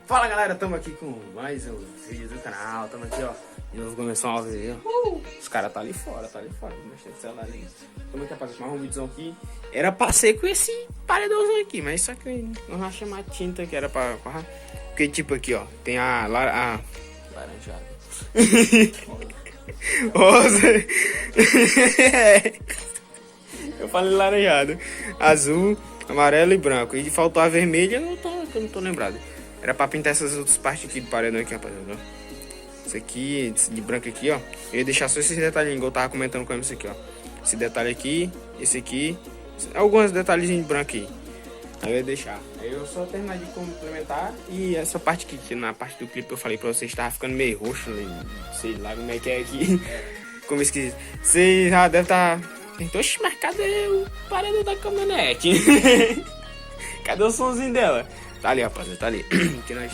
Fala galera, estamos aqui com mais um vídeo do canal. Estamos aqui, ó. De novo começou uma vez, ó. Os caras tá ali fora, Vou mexer no celular ali. Estamos aqui, rapaz, mais um vídeo aqui. Era pra ser com esse paredãozão aqui, mas só que não vai chamar tinta que era pra. Porque tipo aqui, ó, tem a laranjada. Rosa. Eu falei laranjado. Azul, amarelo e branco. E faltou a vermelha, eu não tô lembrado. Era pra pintar essas outras partes aqui do paredão aqui, rapaziada. Isso aqui, de branco aqui, ó. Eu ia deixar só esses detalhinhos, igual eu tava comentando com isso aqui, ó. Esse detalhe aqui, esse aqui. Alguns detalhezinhos de branco aí. Aí eu ia deixar. Aí eu só terminar de complementar. E essa parte aqui, que na parte do clipe eu falei pra vocês, tava ficando meio roxo, sei lá como é que é aqui. Como esquisito. Vocês já devem estar... Oxe, mas cadê o paredão da caminhonete? Cadê o somzinho dela? Tá ali, rapaziada, tá ali. Que nós...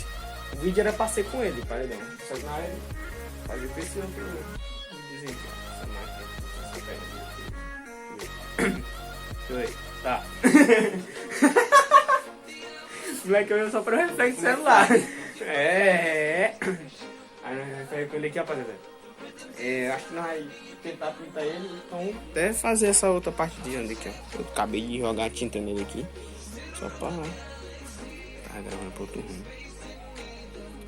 O vídeo era pra ser com ele, paredão. Só que na hora ele fazia o PC pro desenho. Essa máquina. Tá. Moleque, eu só pro reflexo do celular. Aí nós vai com ele aqui, rapaziada. Acho que nós vamos tentar pintar ele. Então, até fazer essa outra parte de onde aqui, ó. Eu acabei de jogar a tinta nele aqui. Só pra... Tá gravando pro outro rumo.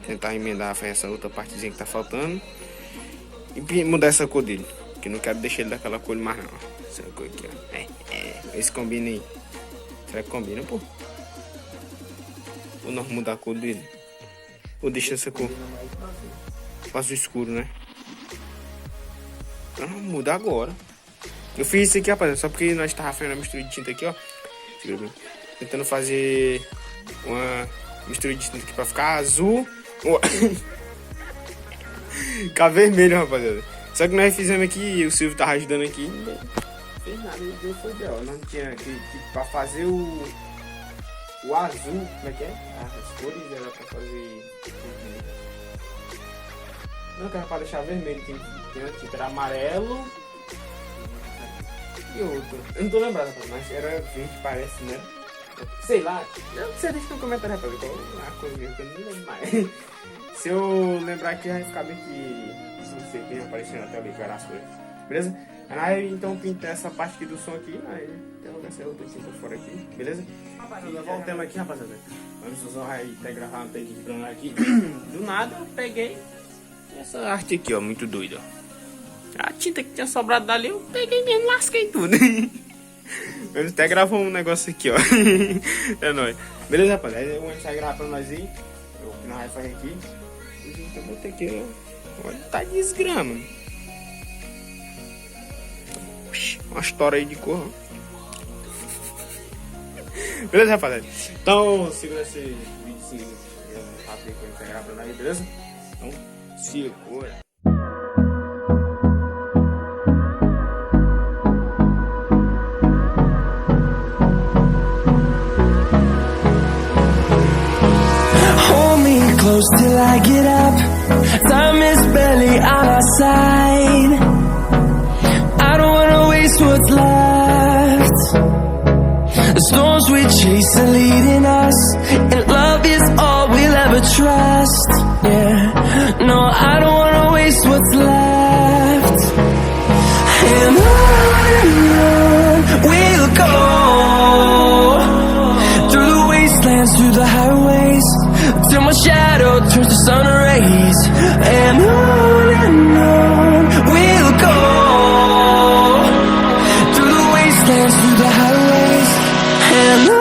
Tentar emendar essa outra partezinha que tá faltando. E mudar essa cor dele. Que não quero deixar ele daquela cor mais não. Essa cor aqui, ó. Esse combina aí. Será que combina, pô? Ou nós mudar a cor dele? Ou deixa essa cor? Azul escuro, né? Não, muda agora. Eu fiz isso aqui, rapaziada, só porque nós tava fazendo a mistura de tinta aqui, ó. Tentando fazer uma mistura de tinta aqui pra ficar azul. Ficar vermelho, rapaziada. Só que nós fizemos aqui, o Silvio tava ajudando aqui. Não fez nada, não foi ideal. Não tinha que pra fazer o azul. Como é que é? As cores era pra fazer. Não, que era pra deixar vermelho. Tem a tinta, era amarelo. E outro. Eu não tô lembrado, mas era verde, parece, né? Sei lá. Você deixa no comentário, rapaz. Qual a coisa que eu não lembro mais. Se eu lembrar aqui, vai ficar bem que. Não sei quem aparecendo até ali, as coisas. Beleza? Aí então pinta essa parte aqui do som aqui. Aí tem essa outra tinta fora aqui. Beleza? Voltamos aqui, rapaziada. Vamos vai até gravar um take de plano aqui. Do nada eu peguei essa arte aqui, ó. Muito doida, ó. A tinta que tinha sobrado dali, eu peguei mesmo, lasquei tudo. Vamos até gravar um negócio aqui, ó. É nóis. Beleza, rapaziada? Aí vamos vai gravar pra nós aí. O que nós vamos fazer aqui. Eu vou ter que... Olha, tá desgrama. Uma história aí de cor. Beleza, rapaziada? Então, segura esse vídeo rápido que a gente vai gravar pra nós aí, beleza? Então, segura. Close till I get up. Time is barely on our side. I don't wanna waste what's left. The storms we chase are leading us, and love is all we'll ever trust. Yeah, no, I don't wanna waste what's left. And on we'll go, through the wastelands, through the highways, till my shadow turns to sun rays. And on we'll go, through the wastelands, through the highways. And on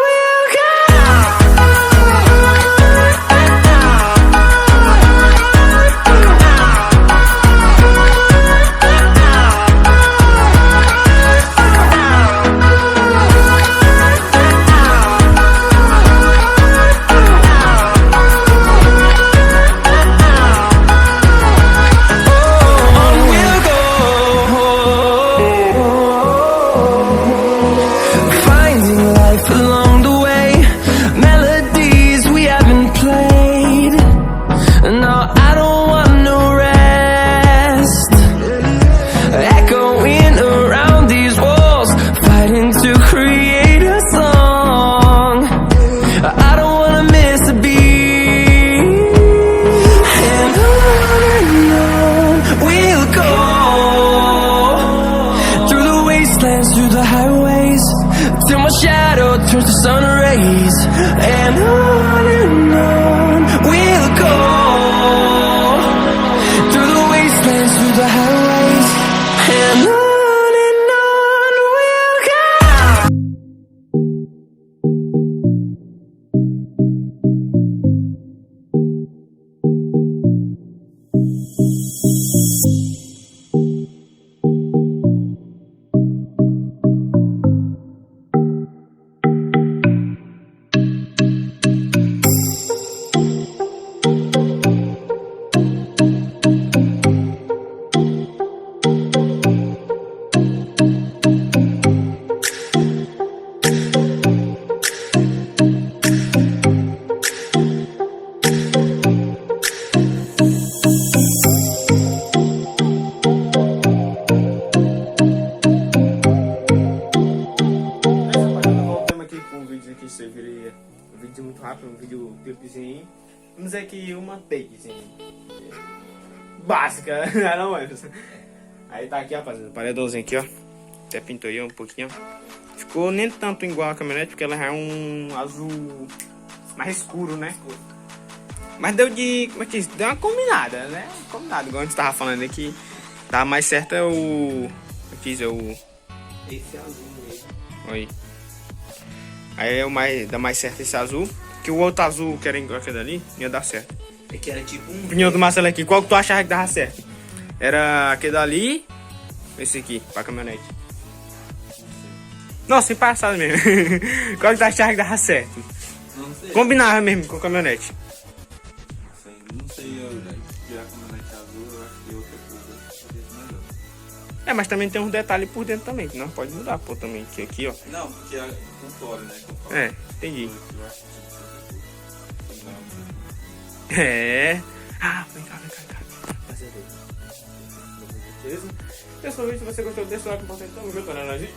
we'll go. and on we'll go, through the wastelands, through the highways, and on we'll go. Voltamos aqui com um vídeo aqui, você viria um vídeo muito rápido, um vídeo clipezinho. Vamos dizer que uma takezinha básica, não é? Aí tá aqui, rapaziada, paredãozinho aqui, ó. Até pintou aí um pouquinho, ó. Ficou nem tanto igual a caminhonete, porque ela já é um azul mais escuro, né? Mas deu de, como é que diz? Deu uma combinada, né? Combinado, igual a gente tava falando aqui. Tá mais certo é o, como é que diz? É o... Esse azul mesmo. Aí. Aí é o mais, dá mais certo esse azul. Que o outro azul, que era igual aquele ali, ia dar certo. É que era tipo um. Opinião do Marcelo aqui, qual que tu achava que dava certo? Era aquele dali, esse aqui, pra caminhonete. Nossa, sem passado mesmo. Qual que tu achava que dava certo? Não sei. Combinava mesmo com a caminhonete. Não sei, eu tirar a caminhonete azul, eu acho que outra coisa talvez melhor. É, mas também tem uns detalhes por dentro também, que não pode mudar, pô, também. Que aqui, ó. Não, porque é com fora, né? Com fora. É, entendi. Eu acho que tinha que ser outra coisa. É. Ah, vem cá. Beleza? Pessoal, se você gostou desse like, importante, tamo junto, né?